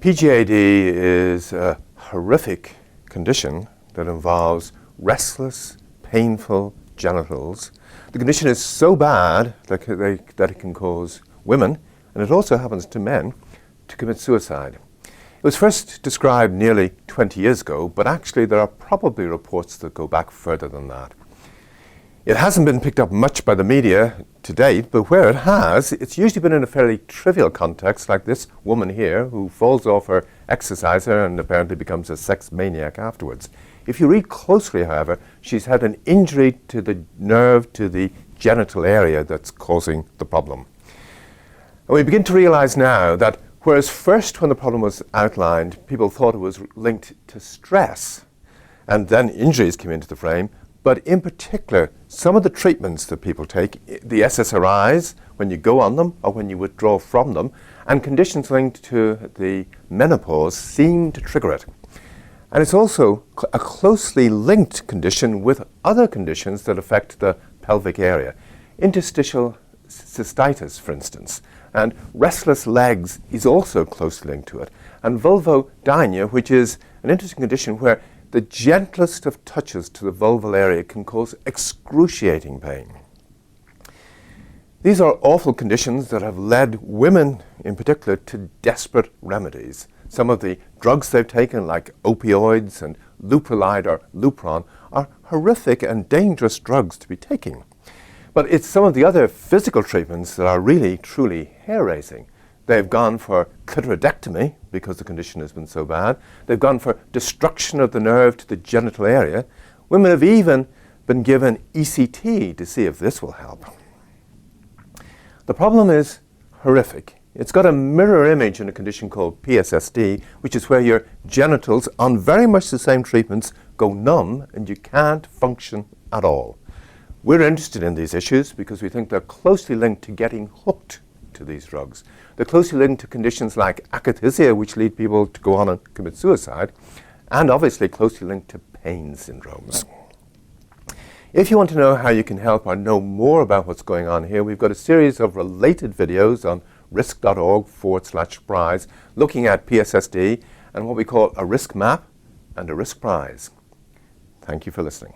Pgad is a horrific condition that involves restless, painful genitals. The condition is so bad that it can cause women, and it also happens to men, to commit suicide. It was first described nearly 20 years ago, but actually there are probably reports that go back further than that. It hasn't been picked up much by the media to date, but where it has, it's usually been in a fairly trivial context, like this woman here who falls off her exerciser and apparently becomes a sex maniac afterwards. If you read closely, however, she's had an injury to the nerve, to the genital area that's causing the problem. And we begin to realize now that whereas first when the problem was outlined, people thought it was linked to stress, and then injuries came into the frame, but in particular, some of the treatments that people take, the SSRIs, when you go on them or when you withdraw from them, and conditions linked to the menopause seem to trigger it. And it's also a closely linked condition with other conditions that affect the pelvic area. Interstitial cystitis, for instance, and restless legs is also closely linked to it. And vulvodynia, which is an interesting condition where the gentlest of touches to the vulval area can cause excruciating pain. These are awful conditions that have led women, in particular, to desperate remedies. Some of the drugs they've taken, like opioids and leuprolide or Lupron, are horrific and dangerous drugs to be taking. But it's some of the other physical treatments that are really, truly hair-raising. They've gone for clitoridectomy because the condition has been so bad. They've gone for destruction of the nerve to the genital area. Women have even been given ECT to see if this will help. The problem is horrific. It's got a mirror image in a condition called PSSD, which is where your genitals, on very much the same treatments, go numb and you can't function at all. We're interested in these issues because we think they're closely linked to getting hooked to these drugs. They're closely linked to conditions like akathisia, which lead people to go on and commit suicide, and obviously closely linked to pain syndromes. If you want to know how you can help or know more about what's going on here, we've got a series of related videos on risk.org/prize looking at PSSD and what we call a risk map and a risk prize. Thank you for listening.